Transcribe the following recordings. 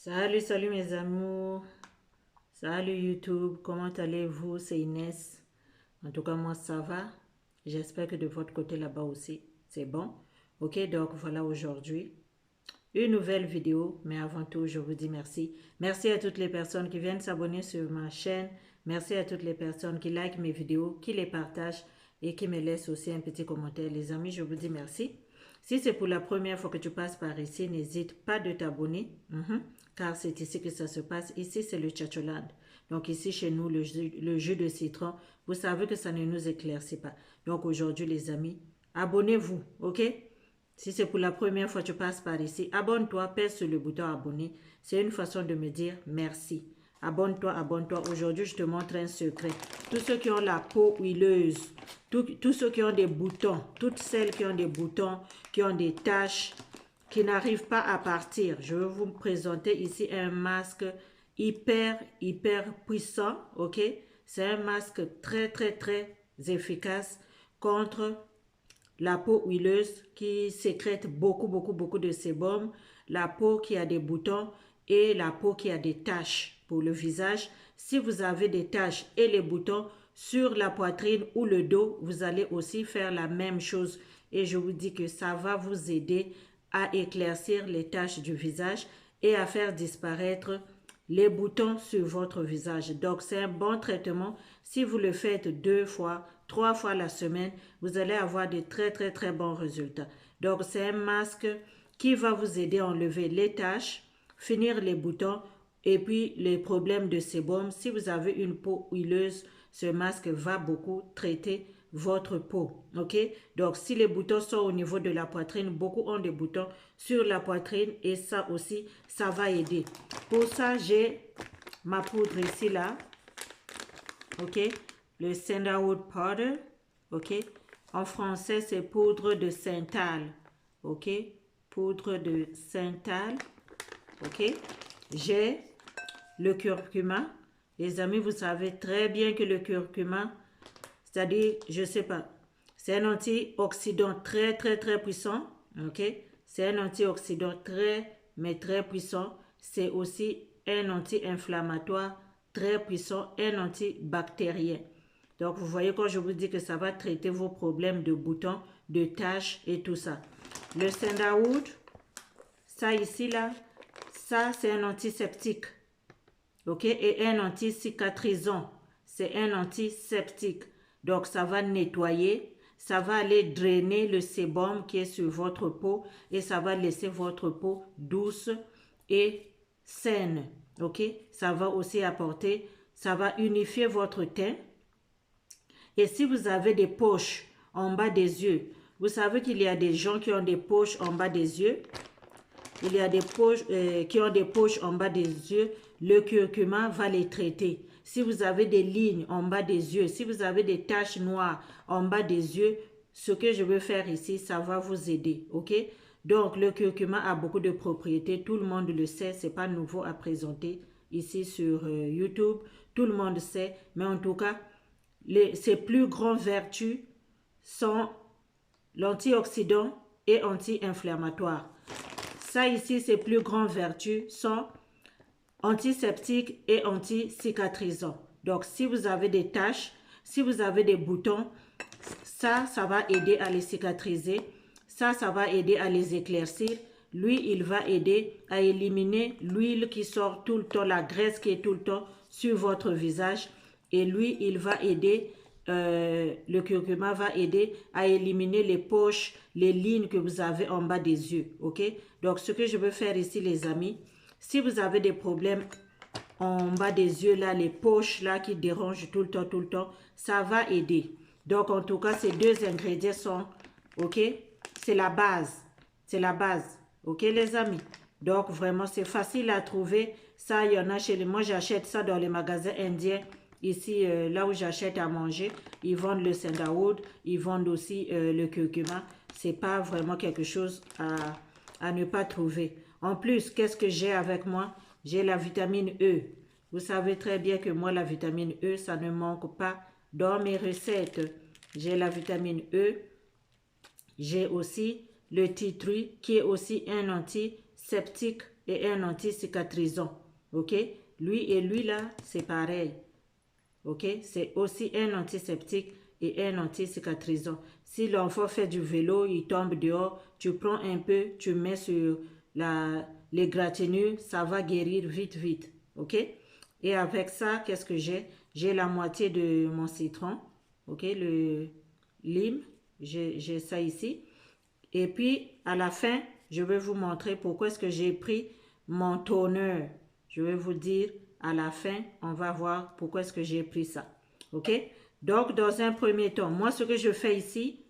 Salut mes amours. Salut YouTube. Comment allez-vous? C'est Inès. En tout cas, moi, ça va. J'espère que de votre côté là-bas aussi, c'est bon. Ok, donc voilà aujourd'hui une nouvelle vidéo. Mais avant tout, je vous dis merci. Merci à toutes les personnes qui viennent s'abonner sur ma chaîne. Merci à toutes les personnes qui likent mes vidéos, qui les partagent et qui me laissent aussi un petit commentaire. Les amis, je vous dis merci. Si c'est pour la première fois que tu passes par ici, n'hésite pas de t'abonner, car c'est ici que ça se passe. Ici, c'est le Tchatcholand. Donc ici, chez nous, le jus de citron, vous savez que ça ne nous éclaircit pas. Donc aujourd'hui, les amis, abonnez-vous, ok? Si c'est pour la première fois que tu passes par ici, abonne-toi, pèse sur le bouton abonner. C'est une façon de me dire merci. Abonne-toi, abonne-toi. Aujourd'hui, je te montre un secret. Tous ceux qui ont la peau huileuse, tous ceux qui ont des boutons, toutes celles qui ont des boutons, qui ont des taches, qui n'arrivent pas à partir. Je vais vous présenter ici un masque hyper puissant, ok? C'est un masque très efficace contre la peau huileuse qui sécrète beaucoup de sébum, la peau qui a des boutons et la peau qui a des taches pour le visage. Si vous avez des taches et les boutons sur la poitrine ou le dos, vous allez aussi faire la même chose. Et je vous dis que ça va vous aider à éclaircir les taches du visage et à faire disparaître les boutons sur votre visage. Donc, c'est un bon traitement. Si vous le faites 2 fois, 3 fois la semaine, vous allez avoir de très bons résultats. Donc, c'est un masque qui va vous aider à enlever les taches, finir les boutons et puis les problèmes de sébum. Si vous avez une peau huileuse, ce masque va beaucoup traiter votre peau, ok? Donc, si les boutons sont au niveau de la poitrine, beaucoup ont des boutons sur la poitrine et ça aussi, ça va aider. Pour ça, j'ai ma poudre ici, là, ok? Le Sandalwood Powder, ok? En français, c'est poudre de Santal, ok? Poudre de Santal, ok? J'ai le curcuma. Les amis, vous savez très bien que le curcuma, c'est-à-dire, je sais pas, c'est un antioxydant très puissant, ok? C'est un antioxydant très puissant. C'est aussi un anti-inflammatoire très puissant, un antibactérien. Donc, vous voyez quand je vous dis que ça va traiter vos problèmes de boutons, de taches et tout ça. Le sandalwood, ça ici, là, ça, c'est un antiseptique. Ok, et un anti-cicatrisant, c'est un antiseptique. Donc, ça va nettoyer, ça va aller drainer le sébum qui est sur votre peau et ça va laisser votre peau douce et saine. Ok, ça va aussi apporter, ça va unifier votre teint. Et si vous avez des poches en bas des yeux, vous savez qu'il y a des gens qui ont des poches en bas des yeux. Il y a des poches qui ont des poches en bas des yeux. Le curcuma va les traiter. Si vous avez des lignes en bas des yeux, si vous avez des taches noires en bas des yeux, ce que je veux faire ici, ça va vous aider, ok? Donc, le curcuma a beaucoup de propriétés. Tout le monde le sait. C'est pas nouveau à présenter ici sur YouTube. Tout le monde sait. Mais en tout cas, ses plus grandes vertus sont l'antioxydant et anti-inflammatoire. Ça ici, ses plus grandes vertus sont antiseptiques et anti-cicatrisants. Donc, si vous avez des taches, si vous avez des boutons, ça va aider à les cicatriser. Ça va aider à les éclaircir. Lui, il va aider à éliminer l'huile qui sort tout le temps, la graisse qui est tout le temps sur votre visage. Et lui, il va aider, le curcuma va aider à éliminer les poches, les lignes que vous avez en bas des yeux. Ok? Donc, ce que je veux faire ici, les amis, si vous avez des problèmes en bas des yeux, là, les poches là qui dérangent tout le temps, ça va aider. Donc, en tout cas, ces deux ingrédients sont, ok? C'est la base. C'est la base. Ok, les amis? Donc, vraiment, c'est facile à trouver. Ça, il y en a chez les... Moi, j'achète ça dans les magasins indiens. Ici, là où j'achète à manger, ils vendent le sandalwood. Ils vendent aussi le curcuma. C'est pas vraiment quelque chose à ne pas trouver. En plus, qu'est-ce que j'ai avec moi? J'ai la vitamine E. Vous savez très bien que moi, la vitamine E, ça ne manque pas dans mes recettes. J'ai la vitamine E. J'ai aussi le tea tree qui est aussi un antiseptique antiseptique et un anti-cicatrisant. Ok? Lui là, c'est pareil. Ok? C'est aussi un antiseptique et un anti-cicatrisant. Si l'enfant fait du vélo, il tombe dehors, tu prends un peu, tu mets sur l'égratignure, ça va guérir vite, vite. Ok? Et avec ça, qu'est-ce que j'ai? J'ai la moitié de mon citron. Ok? Le lime. J'ai ça ici. Et puis, à la fin, je vais vous montrer pourquoi est-ce que j'ai pris mon toner. Je vais vous dire à la fin, on va voir pourquoi est-ce que j'ai pris ça. OK? Donc, dans un premier temps, moi, ce que je fais ici,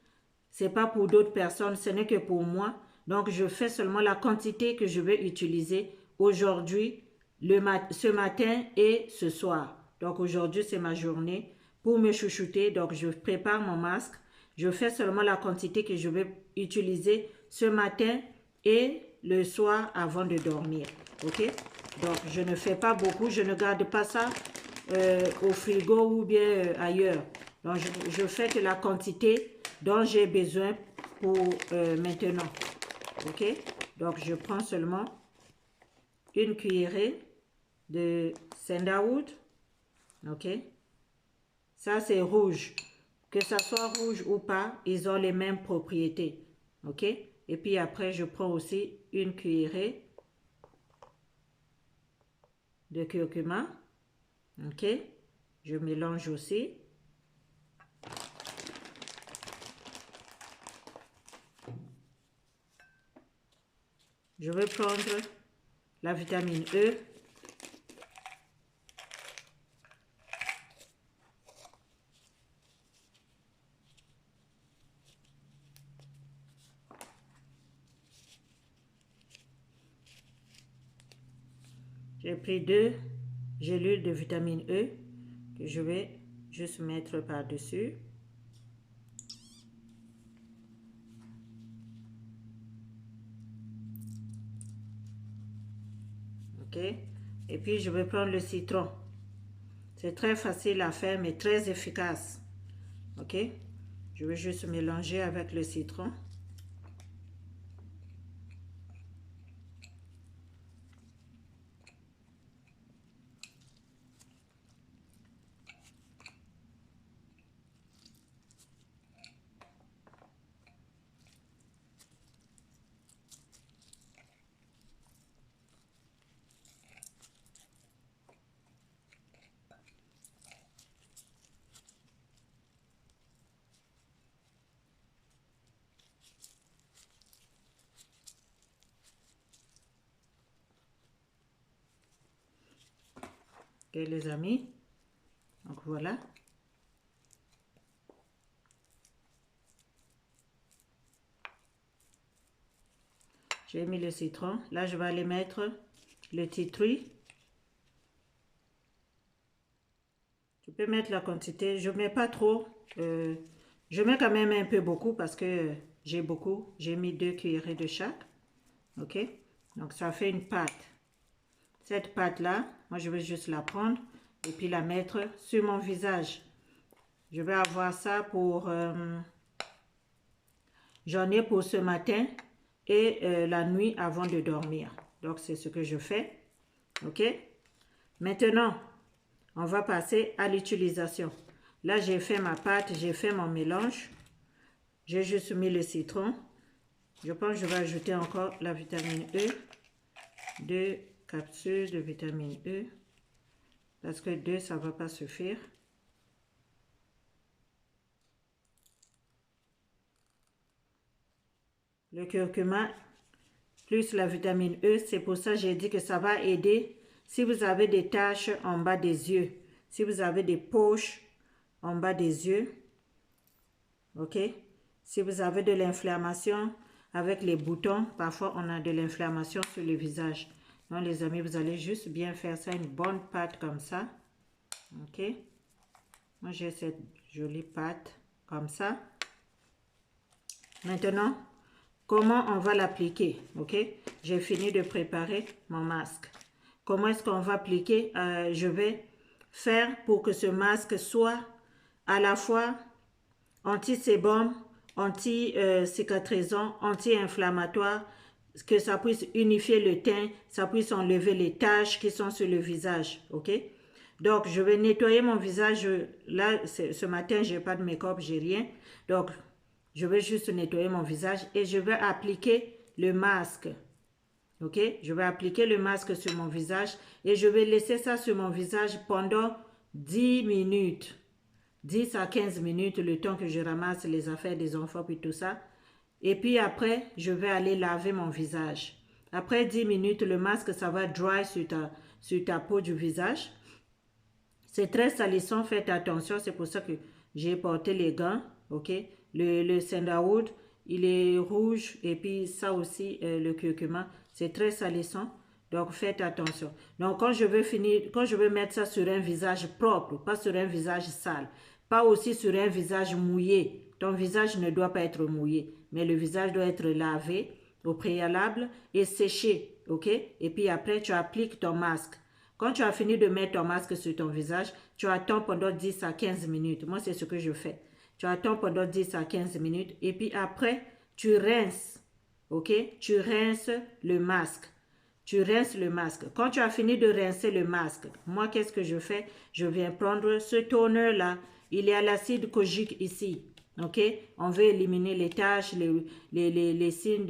c'est pas pour d'autres personnes, ce n'est que pour moi. Donc, je fais seulement la quantité que je vais utiliser aujourd'hui, ce matin et ce soir. Donc, aujourd'hui, c'est ma journée pour me chouchouter. Donc, je prépare mon masque. Je fais seulement la quantité que je vais utiliser ce matin et le soir avant de dormir. OK? Donc, je ne fais pas beaucoup. Je ne garde pas ça au frigo ou bien ailleurs. Donc, je fais que la quantité dont j'ai besoin pour maintenant. OK? Donc, je prends seulement une cuillerée de sandalwood. OK? Ça, c'est rouge. Que ça soit rouge ou pas, ils ont les mêmes propriétés. OK? Et puis après, je prends aussi une cuillerée de curcuma. OK? Je mélange aussi. Je vais prendre la vitamine E. J'ai pris 2 gélules de vitamine E que je vais juste mettre par-dessus. OK? Et puis, je vais prendre le citron. C'est très facile à faire, mais très efficace. OK? Je vais juste mélanger avec le citron. OK, les amis. Donc, voilà. J'ai mis le citron. Là, je vais aller mettre le tea tree. Tu peux mettre la quantité. Je ne mets pas trop. Je mets quand même un peu beaucoup parce que j'ai beaucoup. J'ai mis 2 cuillerées de chaque. OK? Donc, ça fait une pâte. Cette pâte-là, moi, je vais juste la prendre et puis la mettre sur mon visage. Je vais avoir ça pour... j'en ai pour ce matin et la nuit avant de dormir. Donc, c'est ce que je fais. OK? Maintenant, on va passer à l'utilisation. Là, j'ai fait ma pâte, j'ai fait mon mélange. J'ai juste mis le citron. Je pense que je vais ajouter encore la vitamine E. 2 capsules de vitamine E. Parce que 2, ça ne va pas suffire. Le curcuma plus la vitamine E, c'est pour ça que j'ai dit que ça va aider si vous avez des taches en bas des yeux, si vous avez des poches en bas des yeux, ok? Si vous avez de l'inflammation avec les boutons, parfois on a de l'inflammation sur le visage. Donc les amis, vous allez juste bien faire ça, une bonne pâte comme ça, ok? Moi j'ai cette jolie pâte comme ça. Maintenant, comment on va l'appliquer, ok? J'ai fini de préparer mon masque. Comment est-ce qu'on va appliquer? Je vais faire pour que ce masque soit à la fois anti-sébum, anti-cicatrisant, anti-inflammatoire, que ça puisse unifier le teint, ça puisse enlever les taches qui sont sur le visage, ok? Donc, je vais nettoyer mon visage. Là, ce matin, je n'ai pas de make-up, j'ai rien. Donc, je vais juste nettoyer mon visage et je vais appliquer le masque. Ok? Je vais appliquer le masque sur mon visage et je vais laisser ça sur mon visage pendant 10 minutes. 10 à 15 minutes, le temps que je ramasse les affaires des enfants puis tout ça. Et puis après, je vais aller laver mon visage. Après 10 minutes, le masque, ça va dry sur ta peau du visage. C'est très salissant, faites attention, c'est pour ça que j'ai porté les gants, ok? Le sandalwood, il est rouge et puis ça aussi, le curcuma, c'est très salissant, donc faites attention. Donc quand je veux mettre ça sur un visage propre, pas sur un visage sale, pas aussi sur un visage mouillé. Ton visage ne doit pas être mouillé, mais le visage doit être lavé au préalable et séché, ok? Et puis après, tu appliques ton masque. Quand tu as fini de mettre ton masque sur ton visage, tu attends pendant 10 à 15 minutes. Moi, c'est ce que je fais. Tu attends pendant 10 à 15 minutes et puis après, tu rinces. Ok? Tu rinces le masque. Tu rinces le masque. Quand tu as fini de rincer le masque, moi, qu'est-ce que je fais? Je viens prendre ce toner-là. Il y a l'acide kojique ici. Ok? On veut éliminer les taches, les signes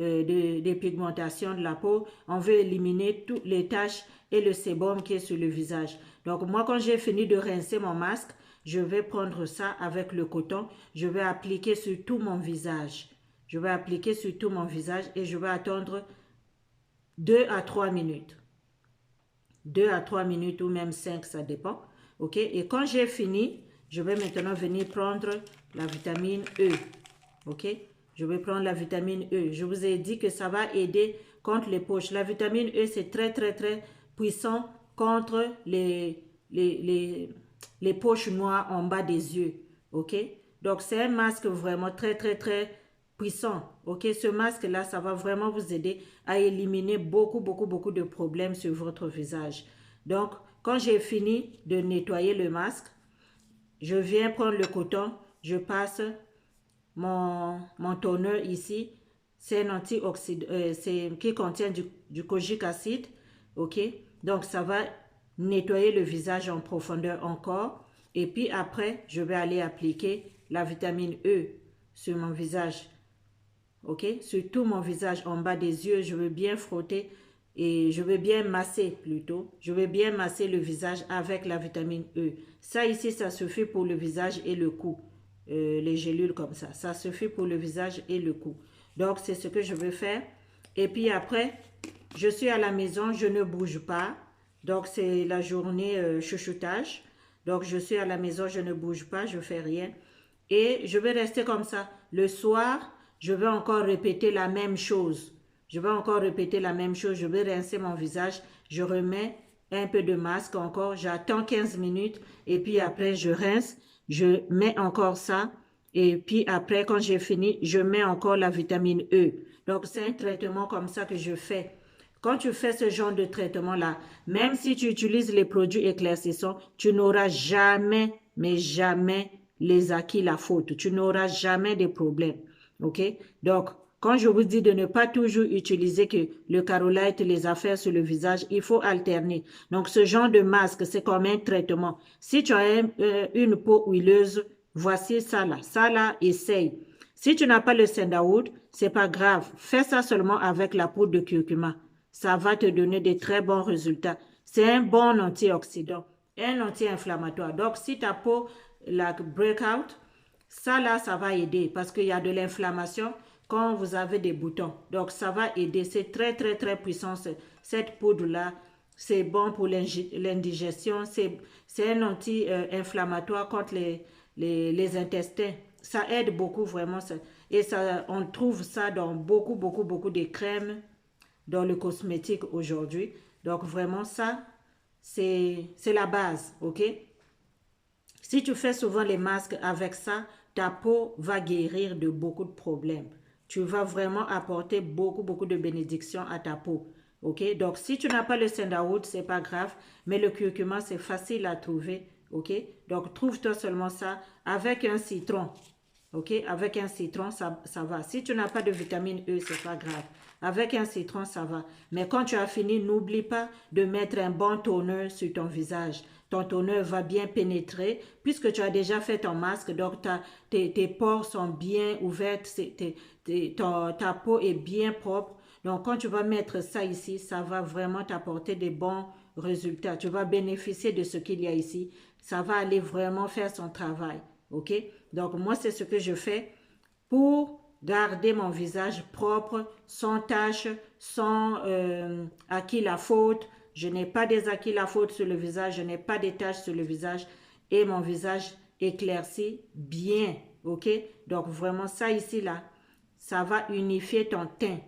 des pigmentations de la peau. On veut éliminer toutes les taches et le sébum qui est sur le visage. Donc moi, quand j'ai fini de rincer mon masque, je vais prendre ça avec le coton. Je vais appliquer sur tout mon visage. Je vais appliquer sur tout mon visage et je vais attendre 2 à 3 minutes. 2 à 3 minutes ou même 5, ça dépend. Ok? Et quand j'ai fini, je vais maintenant venir prendre la vitamine E. Ok? Je vais prendre la vitamine E. Je vous ai dit que ça va aider contre les poches. La vitamine E, c'est très, très, très puissant contre les poches noires en bas des yeux. Ok? Donc, c'est un masque vraiment très, très, très puissant. Ok? Ce masque-là, ça va vraiment vous aider à éliminer beaucoup, beaucoup, beaucoup de problèmes sur votre visage. Donc, quand j'ai fini de nettoyer le masque, je viens prendre le coton, je passe mon toner ici, c'est un antioxydant qui contient du kojic acide, ok? Donc ça va nettoyer le visage en profondeur encore. Et puis après, je vais aller appliquer la vitamine E sur mon visage, ok? Sur tout mon visage, en bas des yeux, je veux bien frotter et je veux bien masser plutôt. Je veux bien masser le visage avec la vitamine E. Ça ici, ça suffit pour le visage et le cou. Les gélules comme ça. Ça suffit pour le visage et le cou. Donc, c'est ce que je veux faire. Et puis après, je suis à la maison, je ne bouge pas. Donc, c'est la journée chouchoutage. Donc, je suis à la maison, je ne bouge pas, je ne fais rien. Et je vais rester comme ça. Le soir, je vais encore répéter la même chose. Je vais encore répéter la même chose. Je vais rincer mon visage. Je remets un peu de masque encore. J'attends 15 minutes. Et puis après, je rince. Je mets encore ça et puis après, quand j'ai fini, je mets encore la vitamine E. Donc, c'est un traitement comme ça que je fais. Quand tu fais ce genre de traitement-là, même si tu utilises les produits éclaircissants, tu n'auras jamais, mais jamais les acquis, la faute. Tu n'auras jamais de problème. OK? Donc, quand je vous dis de ne pas toujours utiliser que le Carolite, les affaires sur le visage, il faut alterner. Donc, ce genre de masque, c'est comme un traitement. Si tu as une peau huileuse, voici ça là. Ça là, essaye. Si tu n'as pas le sandalwood, c'est pas grave. Fais ça seulement avec la poudre de curcuma. Ça va te donner de très bons résultats. C'est un bon antioxydant, un anti-inflammatoire. Donc, si ta peau, la breakout, ça là, ça va aider parce qu'il y a de l'inflammation quand vous avez des boutons. Donc, ça va aider. C'est très, très, très puissant, cette poudre-là. C'est bon pour l'indigestion. C'est un anti-inflammatoire contre les intestins. Ça aide beaucoup, vraiment. Et ça, on trouve ça dans beaucoup, beaucoup, beaucoup de crèmes, dans le cosmétique aujourd'hui. Donc, vraiment, ça, c'est la base, OK? Si tu fais souvent les masques avec ça, ta peau va guérir de beaucoup de problèmes. Tu vas vraiment apporter beaucoup, beaucoup de bénédictions à ta peau. OK? Donc, si tu n'as pas le sandalwood, ce n'est pas grave. Mais le curcuma, c'est facile à trouver. OK? Donc, trouve-toi seulement ça avec un citron. ok? Avec un citron, ça va. Si tu n'as pas de vitamine E, c'est pas grave. Avec un citron, ça va. Mais quand tu as fini, n'oublie pas de mettre un bon toner sur ton visage. Ton toner va bien pénétrer puisque tu as déjà fait ton masque. Donc, tes pores sont bien ouverts. Ta peau est bien propre. Donc, quand tu vas mettre ça ici, ça va vraiment t'apporter des bons résultats. Tu vas bénéficier de ce qu'il y a ici. Ça va aller vraiment faire son travail. OK? Donc, moi, c'est ce que je fais pour garder mon visage propre, sans taches, sans acquis la faute. Je n'ai pas des acquis la faute sur le visage, je n'ai pas des taches sur le visage et mon visage éclairci bien, ok? Donc vraiment ça ici là, ça va unifier ton teint.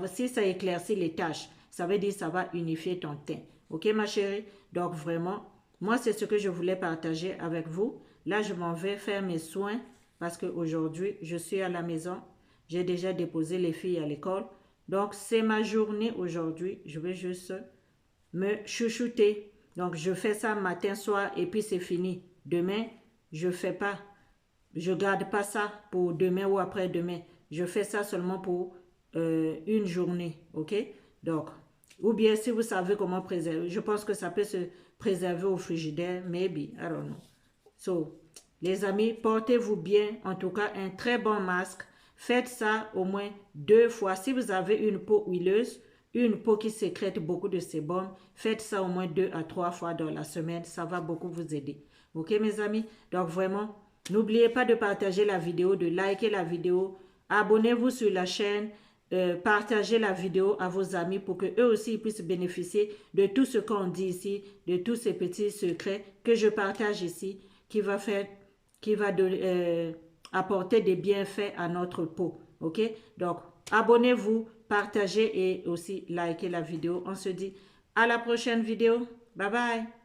Si ça éclaircit les taches, ça veut dire ça va unifier ton teint. Ok ma chérie? Donc vraiment, moi c'est ce que je voulais partager avec vous. Là je m'en vais faire mes soins parce qu'aujourd'hui je suis à la maison. J'ai déjà déposé les filles à l'école. Donc, c'est ma journée aujourd'hui. Je vais juste me chouchouter. Donc, je fais ça matin, soir et puis c'est fini. Demain, je fais pas. Je garde pas ça pour demain ou après-demain. Je fais ça seulement pour une journée. OK? Donc, ou bien si vous savez comment préserver. Je pense que ça peut se préserver au frigidaire. Maybe. I don't know. So, les amis, portez-vous bien. En tout cas, un très bon masque. Faites ça au moins 2 fois. Si vous avez une peau huileuse, une peau qui sécrète beaucoup de sébum, faites ça au moins 2 à 3 fois dans la semaine. Ça va beaucoup vous aider. Ok, mes amis? Donc, vraiment, n'oubliez pas de partager la vidéo, de liker la vidéo. Abonnez-vous sur la chaîne. Partagez la vidéo à vos amis pour que eux aussi puissent bénéficier de tout ce qu'on dit ici, de tous ces petits secrets que je partage ici, qui va apporter des bienfaits à notre peau. Ok? Donc, abonnez-vous, partagez et aussi likez la vidéo. On se dit à la prochaine vidéo. Bye bye!